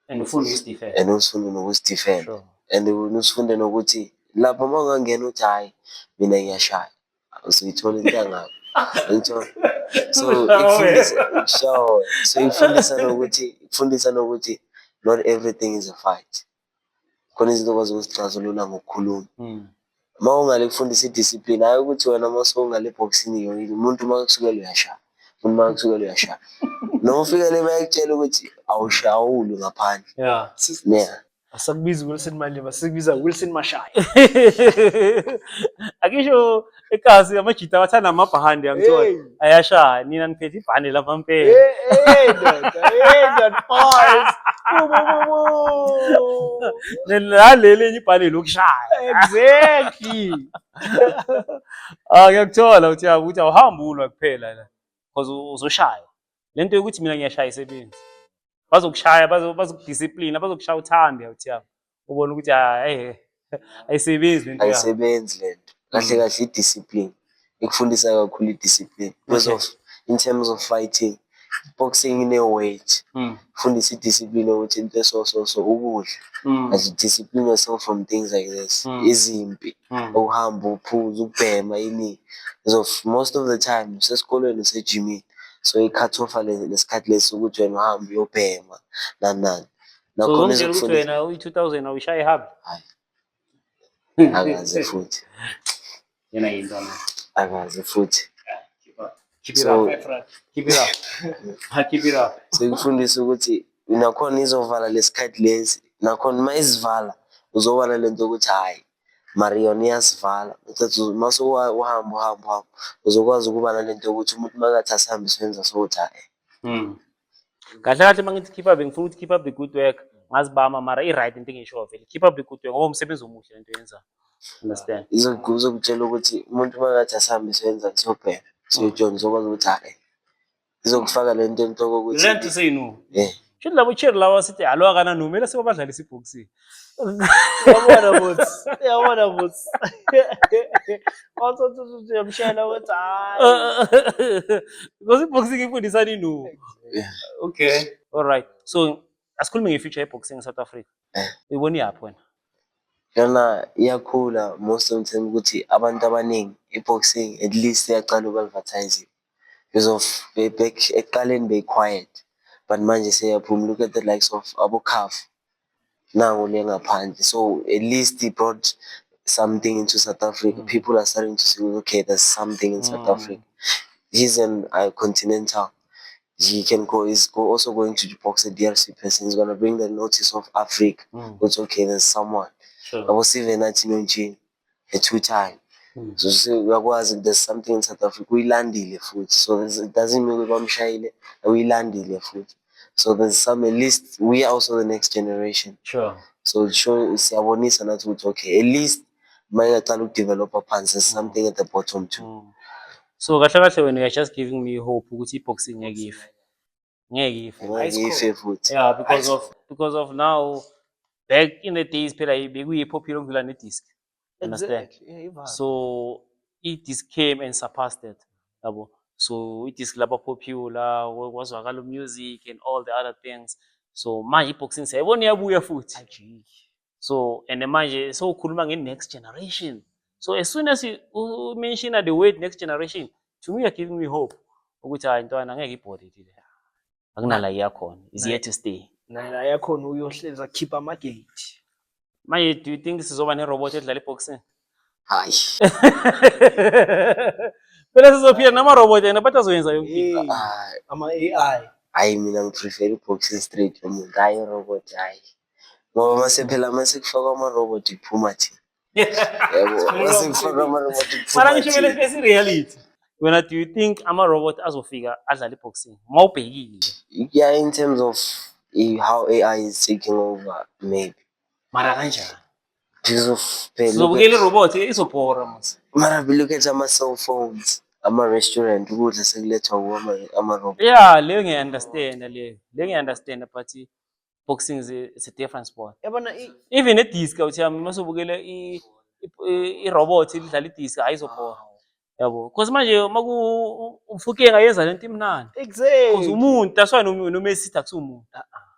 And ufunde ukuzidefend. And usifunde nokuzidefend. Sure. And usifunde nokuthi lapho uma ungangena uthi hayi mina ngiyashaya. Usuyithola into yangakho. Ngithola. So ifundisa nokuthi not everything is a fight. Khona izinto okwazi ukuzixazulula ngokukhuluma. Uma ungale kufundisa idiscipline, hayi ukuthi wena uma sowungale boxing yonke umuntu uma kusukela uyashaya. Umuntu uma kusukela uyashaya. Noma ufike le bayakutshela ukuthi awushawuli ngaphandle. Yeah. Yeah. Asakubiza Wilson Malema, sikubiza Wilson Mashaya. Akisho ekazi amajita awathanda amabhahandi angithola. Ayashaya nina niphethe ibhande lapha mpela. That pause. Nalele enye ibhande lokushaya. Exactly. Ngiyakuthola ukuthi awuhambi ulwa kuphela la. Because uzoshaya. Lento yokuthi mina ngiyashaya isebenzi. Bazokushaya, bazokudiscipline, bazokushaya uthande uthiyami. Ubona ukuthi ayisebenzi lento yakho. Ayisebenzi lento. Kahle idiscipline. Ikufundisa kakhulu idiscipline. Because of in terms of fighting, boxing ine weight. Fundisa idiscipline ukuthi into so ukudla. As you discipline yourself from things like this. Izimpi, uhamba uphuza ukubhema ini. Because most of the time usesikolweni usejimini. So i-cut off lesikhathi lesi ukuthi wena uhambe uyobhema nani. So ukuthi wena uyi-2000 awushaya ihabi? Hayi. Akaze futhi. Yena yintwana. Akaze futhi. Keep it up. So ikufundisa ukuthi nakhona izovala lesikhathi lesi. Nakhona uma isivala uzobala lento ukuthi hayi. Marion iyasivala. Mase uhamba uzokwazi ukuba nalento ukuthi umuntu makathi asihambe siwenza sokuthi hayi. Kahle mangithi keep up ngifuna ukuthi keep up the good work. Ngazibama mara i-right into engisho vele. Keep up the good work ngoba umsebenzi omuhle lento yenza. Understand? Izokutshela ukuthi umuntu makathi asihambe siwenza siyobheka. Siyojona uzokwazi ukuthi hayi. Izokufaka lento entoko ukuthi Learn to say no. Yeah. Should labo cheer lawa sithi alo akana no mele sebadlalisa iboxing. Yabona boss. Also uyamshela ukuthi hayi. Because iboxing ifundisani no. Yeah. Okay. All right. So asikhulume ngefuture yeboxing eSouth Africa. Uyibona yaphi wena? Yona iyakhula most of the time ukuthi abantu abaningi iboxing at least iyaqala uku-advertise. Because of back eqaleni be quiet. But manje seyaphuma, look at the likes of Abu Kaf. Now ngaphandle. So at least he brought something into South Africa. People are starting to see, okay, there's something in South Africa. He's an continental. He can go. He's also going to box a DRC person. He's gonna bring the notice of Africa. It's okay. There's someone. Sure. I was even at a 2-time. So we are there's something in South Africa. We landed the food. So it doesn't mean we're shy. We landed the food. So there's some, at least we are also the next generation. Sure. So show Siabonis and that's okay. At least my talent developer plans there's something at the bottom too. So kahle when you're just giving me hope ukuthi boxing ngeke ife. Yeah, because of now back in the days phela bekuyi popular ngila ne disc. Understand? Yeah, so it came and surpassed it. Yabo. So it is laba popular, kwazwakala music and all the other things. So manje boxing sayibona iyabuya futhi. So and manje so ukhuluma nge-next generation. So as soon as you mention the word next generation, to me you're giving me hope. Ukuthi hayi ntwana ngeke ibhode le. Akunala yakhona. Is here to stay. Nala yakhona uyohleza keep amagate. Manje do you think sizoba ne-robot edlala boxing? Hayi. Phela sizophila nama-robot yena but azoyenza yonke into. Ama-AI. Hayi mina ngiprefer boxing straight yomuntu. Hayi robot hayi. Ngoba mase phela mase kufaka ama-robot iphuma thina. Yebo, mase kufaka ama-robot iphuma. Mara ngisho vele face reality. Wena do you think ama-robot azofika adlala boxing? Mawubhekile. Yeah, in terms of how AI is taking over, maybe. Mara kanjani? Because of Sizobukela i-robot izobhora manje. Mara look at my cell phones. Ama-restaurant ukudla sekulethwa ama-robot. Yeah, leyo ngiya-understand leyo. Leyo ngiya-understand but boxing is a different sport. Yabona Even e-disc uthi masubukele i-robot idlala i-disc ayizobhora. Yabo. Because manje ufukeka yenza lento imnandi. Because exactly. umuntu that's why no-Messi sithi akusumuntu.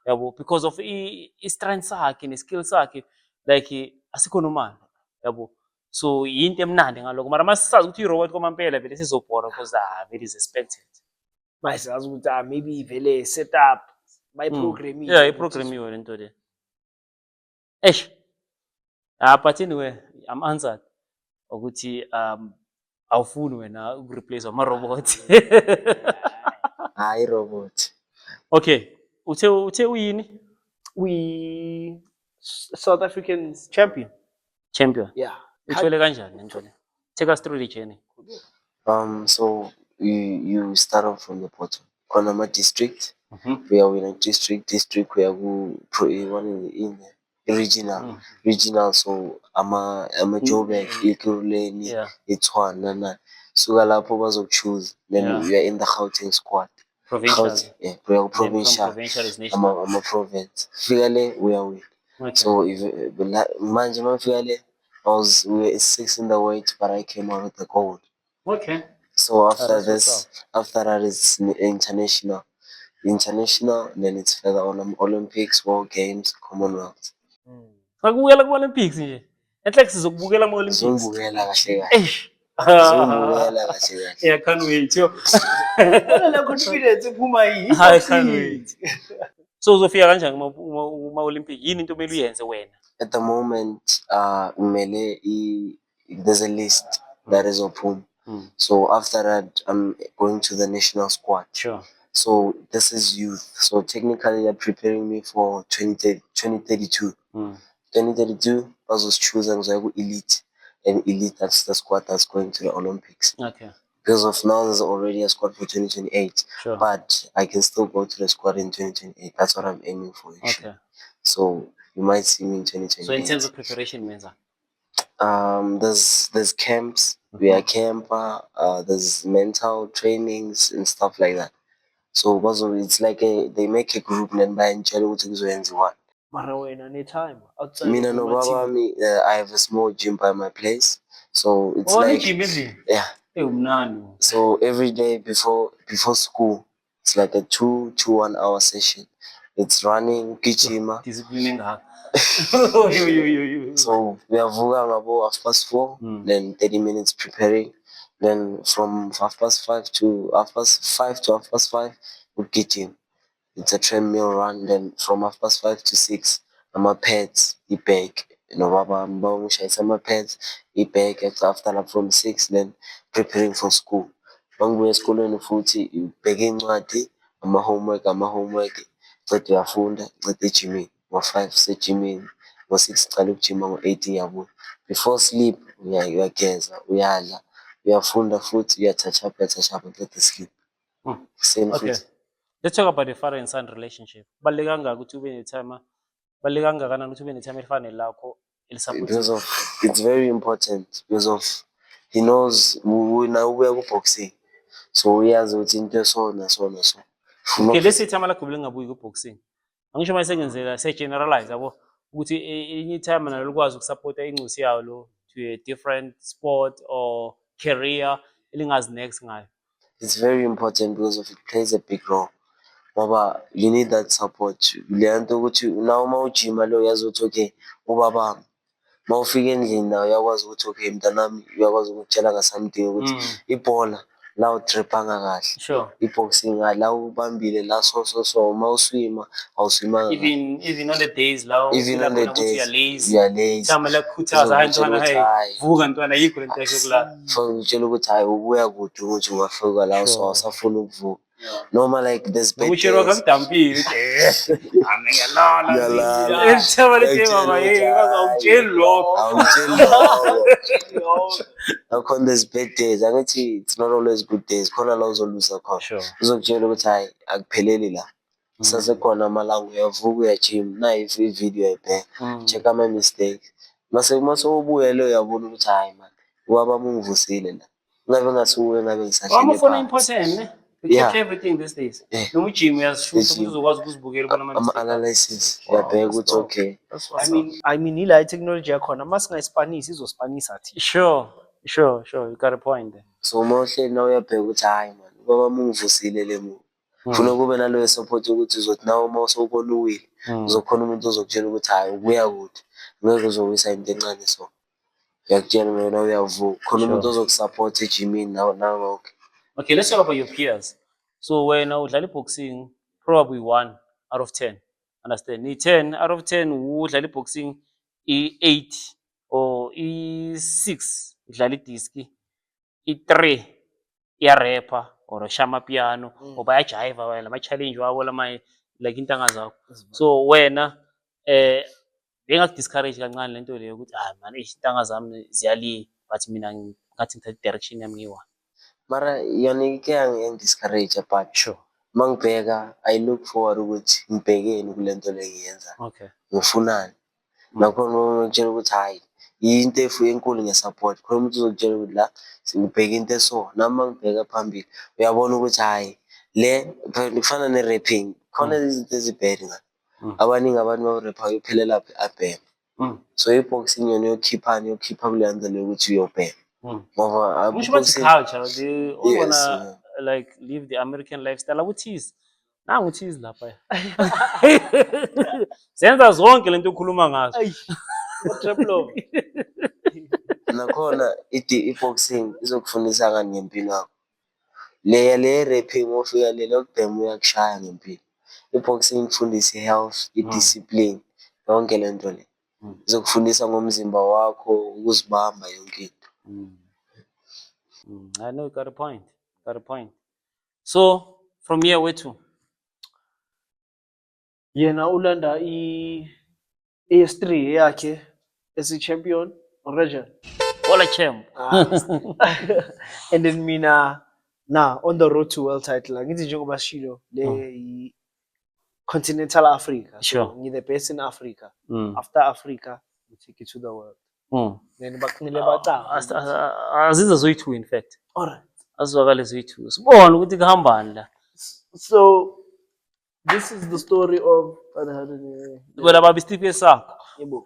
Yabo, because of i-strength sakhe ne-skill sakhe like asikho nomali. Yabo. So yinto emnandi ngaloko mara masisazi ukuthi i-robot kwamampela vele sizobhora because vele is expected. Masazi ukuthi maybe vele set up by programming. Yeah, iprogramiwe lento le. But anyway, I'm answered ukuthi awufuni wena ukureplace ama-robot. Hayi robot. Okay, uthe uyini? We South African champion. Champion. Yeah. Uthole kanjani lento le? Take us through the journey. So you start off from the bottom. Konama district. We are in a district. We are one in regional. Regional. So I'm a Joburg, Ekurhuleni, Yeah. Itswana, na. So lapho bazochoose. Then Yeah. we are in the Gauteng squad. Provincial. Yeah, we are Then from provincial. provincial is national. I'm a province. Figale, we are with. Okay. So if Manjima Figale, we were 6 in the weight, but I came out with the gold. Okay. So after that's this, after that it's international, then it's further on Olympics, World Games, Commonwealth. Akubukela ku-Olympics nje. Enhle sizokubukela ama-Olympics. Zongibukela kahle kahle. Eish. Zongibukela kahle kahle. Yeah, I can't wait. Yo. La confidence iphuma yini? I can't wait. So uzofika kanjani kuma-Olympic? Yini into omele uyenze wena? At the moment, there's a list that is open. So after that, I'm going to the national squad. Sure. So this is youth. So technically, they're preparing me for 2032. 2032, I was chosen to go elite. And elite, that's the squad that's going to the Olympics. Okay. Because of now, there's already a squad for 2028. Sure. But I can still go to the squad in 2028. That's what I'm aiming for. Actually. Okay. So you might see me in 2028. So in terms of preparation, Menza? There's camps. We are camper. There's mental trainings and stuff like that. So it's like they make a group and by one. Mara wena ne time outside. Mina no baba I have a small gym by my place. So it's like yeah. So every day before school, it's like a 2 1 hour session. It's running, gijima. Disciplining her. So we are about 4:30, then 30 minutes preparing. Then from 5:30 to 5:30, we get in. It's a treadmill run. Then from 5:30 to 6, I'm a pets, e-bag. You know, I'm a pets, e-bag. After that, from 6, then preparing for school. When we're school in the footy, you begin I'm a homework. But you are funda, but the gym, 5 set gym, 6 gym, 8 before sleep, we are gazer, we are funda food, we are touch up, let the sleep. Same Okay. food. Let's talk about the father and son relationship. Balekanga ukuthi ube netime. Balekanga kana ukuthi ube netime elifanele lakho elisupport. Because of it's very important because of he knows now we are boxing. So he has ukuthi into so. Okay, let's say time lakho belingabuyi ku-boxing. Angisho mase ngenzela generalize yabo ukuthi enye time nalo likwazi ukusupporta incosi yawo lo to a different sport or career elingazi next ngayo. It's very important because of it plays a big role. Baba, you need that support. Leyanto ukuthi now mawujima lo yazi ukuthi okay ubaba mawufika endlini nawe uyakwazi ukuthi okay mntanami uyakwazi ukutshela ka something ukuthi ibhola la utrepanga kahle. Sure. I-boxing la ubambile la so mawuswima awuswimanga. Even on the days now, Even on the days lazy. you are lazy. Tama la kukhuthaza hayi ntwana hey vuka ntwana yikho lento yokulala. For utshela ukuthi hayi ubuya kude ukuthi ungafika la so awusafuna ukuvuka. Normal like this bed. Ukushiro kamdampili. Amengiyalala. Uyalala. Elithaba lethema hey awutsheli lokho. On this bad days, angithi it's not always good days. Khona la uzolusa khona. Sure. Uzokutshela ukuthi hayi akupheleli la. Sasekhona amalanga uyavuka uyajim nayi video ayibheka. Check ama mistakes. Mase ubuye lo uyabona ukuthi hayi man. Ubaba mungivusile la. Ngabe ngasuke ngabe ngisahlele. Amafoni important ne? You Yeah. capture everything these days. Yeah. Noma ujim uyazishuta Ujim. ukuthi uzokwazi ukuzibukela ubona ama-mistake. Ama-analysis Wow, uyabheka that's ukuthi dope. okay That's I what's mean, I mean, ila technology yakhona masingayispanisi izospanisa up. thina. Sure. You got a point there. so uma uhleli na uyabheka ukuthi hayi man ngoba uma ungivusile le movie funa kube naloyo support ukuthi uzothi nawe uma usubona uwile uzokhona umuntu ozokutshela ukuthi hayi ubuya kude ngeke uzowisa into encane so uyakutshela wena uyavuka khona umuntu ozokusupport ejimini nangonke. Okay, let's talk about your peers. So when udlala boxing, probably 1 out of 10. Understand? 10 out of 10 udlala boxing, 8 or 6 udlala disc, 3 rapper or shama piano or bayajiva wena ama challenge wabo lama like intanga zakho. So wena bengaku-discourage kancane lento leyo ukuthi man intanga zami ziyali but mina ngathi ngithatha direction yami ngiyi-one. Mara yona ike yangi-discourage but Sure. uma ngibheka I look forward ukuthi ngibhekeni kule nto le ngiyenza Okay. ngifunani nakhona ngitshela ukuthi hayi into enkulu nge-support khona umuntu uzokutshela ukuthi la ngibheka into eso nami uma ngibheka phambili uyabona ukuthi hayi le kufana ne-rapping khona izinto ezibhede ngani abaningi abantu bakurephayo uphelela abhema so i-boxing yona yokukhipha kuleyo nto leyo ukuthi uyobhema ngoba Ngisho bathi culture, they all Yes, wanna like live the American lifestyle. Akuthize. Nangu uthize lapha. Senza zonke lento okhuluma ngazo. nakhona i-boxing izokufundisa ngani ngempilo yakho le rapping ofika le lokubhema uyakushaya ngempilo i-boxing ikufundisa i-health i-discipline yonke le nto le izokufundisa ngomzimba wakho ukuzibamba yonke into. I know you got a point. So from here where to? Yena ulanda AS3 yakhe as a champion region. All a champ. And then mina now on the road to world title. Ngithi njengoba shilo le continental Africa. Sure. So the best in Africa. Mm. After Africa, we take it to the world. Then bakunile batanga. Aziza zoyi-2 in fact. Alright. Azwakale zoyi-2. Sibona ukuthi kuhambani la. So this is the story of Wena baba Steve sakho. Yebo.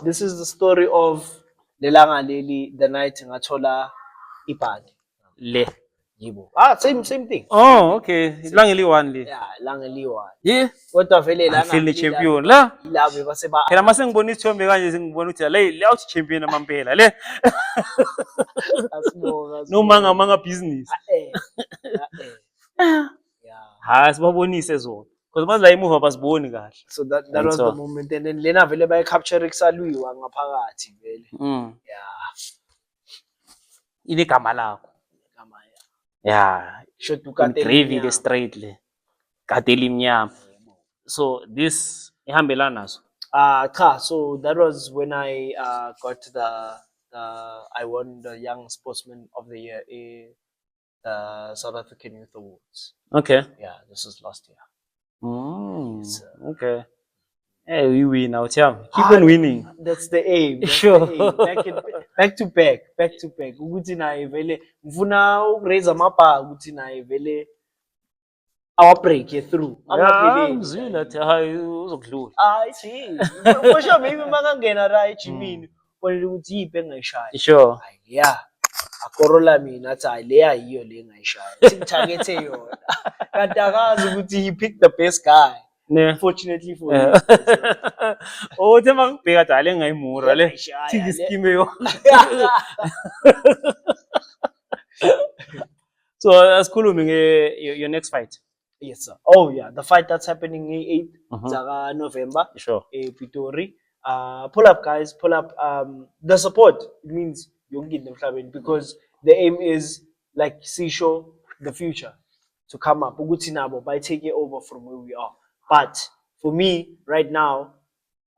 This is the story of lelanga leli the night ngathola ibhadi. Le. Yebo. Same thing. Oh, okay. Ilanga eli-1 le. Yeah, langa liwa. Yeah. Kodwa vele I lana feel the champion la. Labo baseba Phela mase ngibona isithombe kanje sengibona ukuthi le awuthi champion amampela le. asibonga. Nomanga business. Yeah. Ha sibabonise zona. Because manje la emuva basiboni kahle. So that was the moment and then lena vele baye capture kusalwiwa ngaphakathi vele. Yeah. Inegama lakho. Kama ya. Yeah. Shot Gravy le straight le. Kadeli mnyama. So this ihambelana nazo. So that was when I got I won the Young Sportsman of the Year the South African Youth Awards. Okay. Yeah, this was last year. Okay. Hey, we win now, Cham. Keep on winning. That's the aim. That's Sure. the aim. Back to back. Ukuthi naye vele ngifuna ukuraise amabha ukuthi naye vele our break through. Mzwile athi hayi uzokudlula. See. For sure maybe makangena la ejimini bonela ukuthi yipe engayishaya. Sure. Yeah. Akorola mina athi hayi le ayiyo le engayishaya. Singithagethe yona. Kanti akazi ukuthi he picked the best guy. Ne. Fortunately for him. Oh, tema ngibheka athi ale ngayimura le. Thiki scheme yo. So asikhulume your next fight. Yes, sir. Oh, yeah. The fight that's happening 8th November. Sure. Pitori. Pull up, guys. Pull up. The support. It means you'll get them because the aim is like Sisho, the future, to come up. Uguti nabo by taking over from where we are. But for me, right now,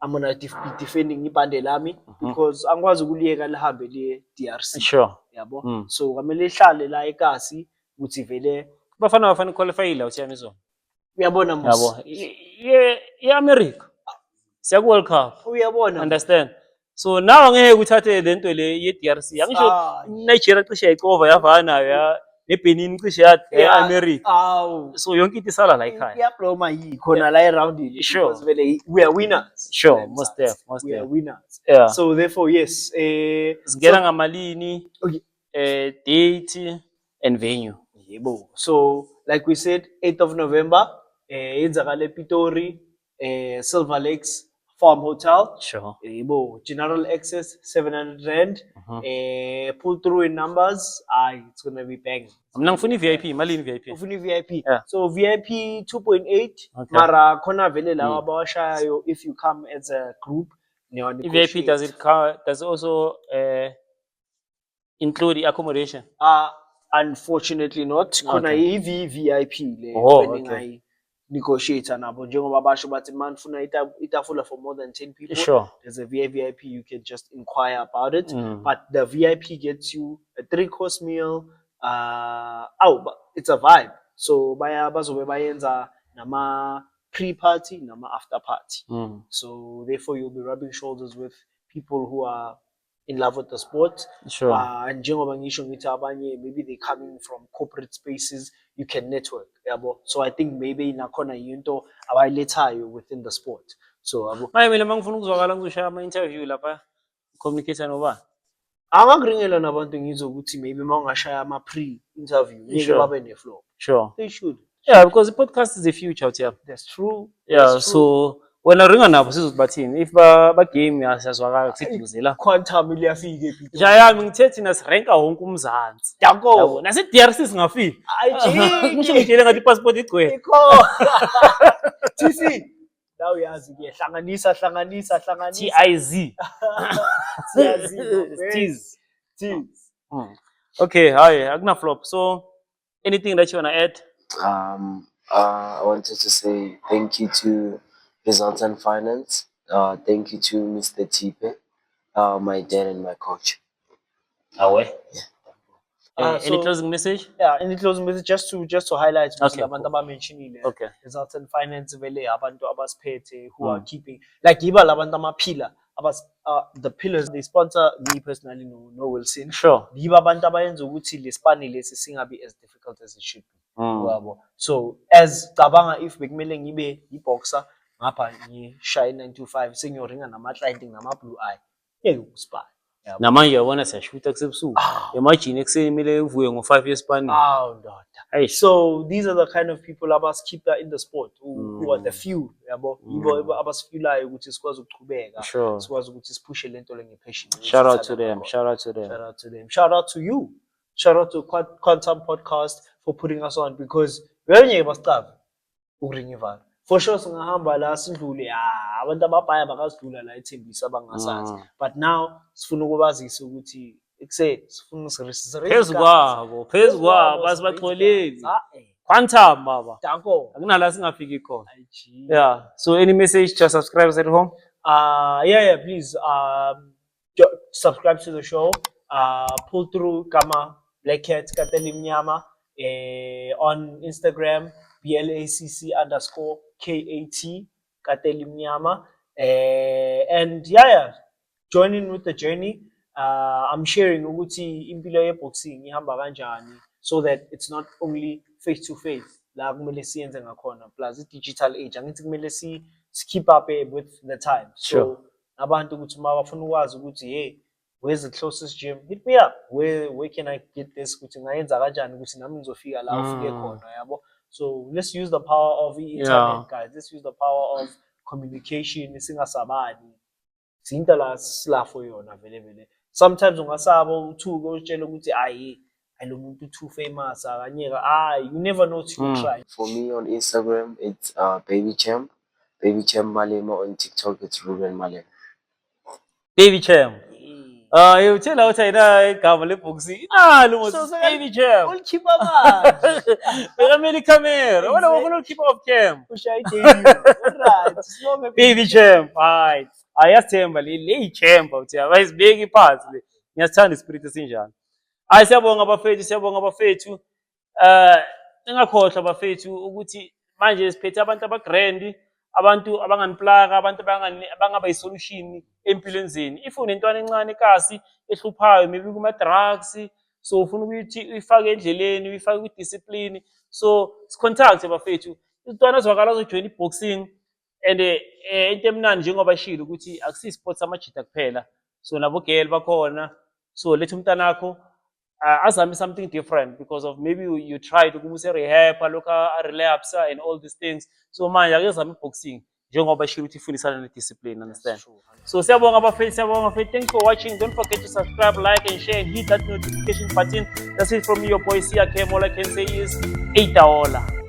I'm gonna be defending Ibande Lami because angwazi ukuliyeka lihambe liye DRC. Sure. Yabo. So ngamele hlale la eKasi ukuthi vele bafana qualify la uthiyami zona. Uyabona mos. Yabo. America. Siya ku World Cup. Uyabona. Understand? So now angeke uthathe lento le ye DRC. Angisho Nigeria cishe ayicova yavana ya neBenin cishe e-America. Aw. So yonke into isala la ekhaya. Iyabloma yikhona la around it. Sure. Because vele we are winners. Sure, most def, most We are def. winners. Yeah. So therefore, yes. Singena ngamalini, Okay. date and venue. Yebo. So, like we said, 8th of November, yenzakala ePitori, Silver Lakes Farm Hotel. Sure. Yebo. General access 700 rand. Mhm. Pull through in numbers, it's gonna be bang. Mina ngifuna i-VIP, malini i-VIP? Ufuna VIP. Yeah. So VIP 2.8. Okay. Mara khona vele lawa abawashayayo if you come as a group. I-VIP does it also include accommodation? Unfortunately not. Khona Okay. i-VVIP le Oh, eningayi negotiate nabo njengoba basho bathi manifuna itafula for more than 10 people. Sure. There's a VVIP, you can just inquire about it. Mm. But the VIP gets you a 3-course meal. But it's a vibe. So bazobe bayenza nama pre-party, nama after party. Mm. So therefore you'll be rubbing shoulders with people who are in love with the sport. Sure. And njengoba ngisho ngithi abanye maybe they coming from corporate spaces, you can network. Yabo. So I think maybe nakhona yinto abayilethayo within the sport. So yabo. Manje mina mangifuna ukuzwakala ngizoshaya ama-interview lapha, communicate nobani? Angakuringela nabantu ngizokuthi maybe mawungashaya ama pre-interview ngeke Sure. babe ne-flow. Sure. They should. Yeah, because the podcast is the future out here. That's true. Yeah, That's true. so wena ringa nabo sizobathini. If ba game yasazwakala kuseduze la. Quantum iliyafika ePitori. Jayami ngithe thina sirenka wonke umzansi. Yabo. Yabo, nase-DRC singafika. Ayijiki. Ngisho ngitshele ngathi i-passport igcwele. Ikho. TC. Now uyazi ke hlanganisa. TIZ. Siyazi. Tease. Tease. Okay, hi, akuna flop. So anything that you wanna add? I wanted to say thank you to Results and Finance. Thank you to Mr. Tipe, my dad and my coach. Awe. So- Any closing message? Yeah, in the closing message just to highlight Okay, abantu abamentionile. Okay. Results and Finance vele abantu abasiphethe who are keeping like yiba labantu amapilla the pillars they sponsor me personally no Wilson. Sure. Yiba abantu abayenza ukuthi lesipani lesi singabi as difficult as it should be. Mm. Yabo. So as cabanga if bekumele ngibe i-boxer ngapha ngishaye 925 sengiyoringa nama-client nama blue eye. Ngeke ukusipani. Yabo. Namanje uyabona siyashuta kusebusuku. Imagine ekuseni kumele uvuke ngo-5 yesipani. Ndoda. Hey. So these are the kind of people abaskeeper in the sport who are the few yabo yibo abasifulayo ukuthi sikwazi ukuchubeka Sure. sikwazi ukuthi siphushe lento le ngepassion. Shout out to them. Shout out to them. Shout out to them. Shout out to you. Shout out to Quantum Podcast for putting us on because wenye basicaba ukuringivala. For sure singahamba la sidlule abantu ababhaya bakasidlula la eThembisa abangasazi. But now sifuna ukubazisa ukuthi ekuseni sifuna usirisize. Phezu kwabo asibaxoleli. Quantum baba. Danko. Akunala singafiki khona. Yeah. So any message to our subscribers at home? Yeah, please subscribe to the show. Pull through Kama Black Cat Kateli Mnyama on Instagram BLACC_KAT Kateli Mnyama. And yeah, join in with the journey. I'm sharing ukuthi impilo ye-boxing ihamba kanjani so that it's not only face to face la kumele siyenze ngakhona plus i-digital age angithi kumele keep up with the time. Sure. So abantu ukuthi uma bafuna ukwazi ukuthi hey where's the closest gym, hit me up. Where can I get this ukuthi ngayenza kanjani ukuthi nami ngizofika la ufike khona yabo. So let's use the power of the internet, guys. Let's use the power of communication. Singasabani izinto la sila for yona vele. Sometimes ungasaba uthuke utshela ukuthi ayi lo muntu too famous akanyeka you never know till you try. For me on Instagram, it's Baby Champ Malema. On TikTok, it's Ruben Malema. Baby Champ. Utshela ukuthi ayina igama le-boxing. Baby Champ. Goalkeeper man. Bekamele ikhamera. Wena wafuna ukeeper of camp. Ushaye debut. Right. Sibonge Baby Champ. Hayi. Ayathemba le champ uthi abayizibeki phansi le. Ngiyasithanda ispirit esinjalo. Hayi siyabonga abafethu. Engakhohlwa abafethu ukuthi manje siphethe abantu abagrand, abantu abanganiplaka, abantu abangaba yisolution empilweni zeni. If unentwana encane kasi ehluphayo maybe kuma drugs, so ufuna ukuthi uyifake endleleni, uyifake kwi-discipline. So sicontact bafethu, isintwana zwakala zojoin i-boxing. And into emnandi njengoba shilo ukuthi akusi sports amajita kuphela, so nabo girl bakhona. So letha umntanakho azame something different, because of maybe you tried ukumusa rehab aloka relapse and all these things. So manje akezama i-boxing njengoba shilo ukuthi ifundisana ne-discipline, understand? So siyabonga bafethu, siyabonga bafethu. Thanks for watching. Don't forget to subscribe, like and share and hit that notification button. That's it from me, your boy Siya Chem. All I can say is 8 Taola.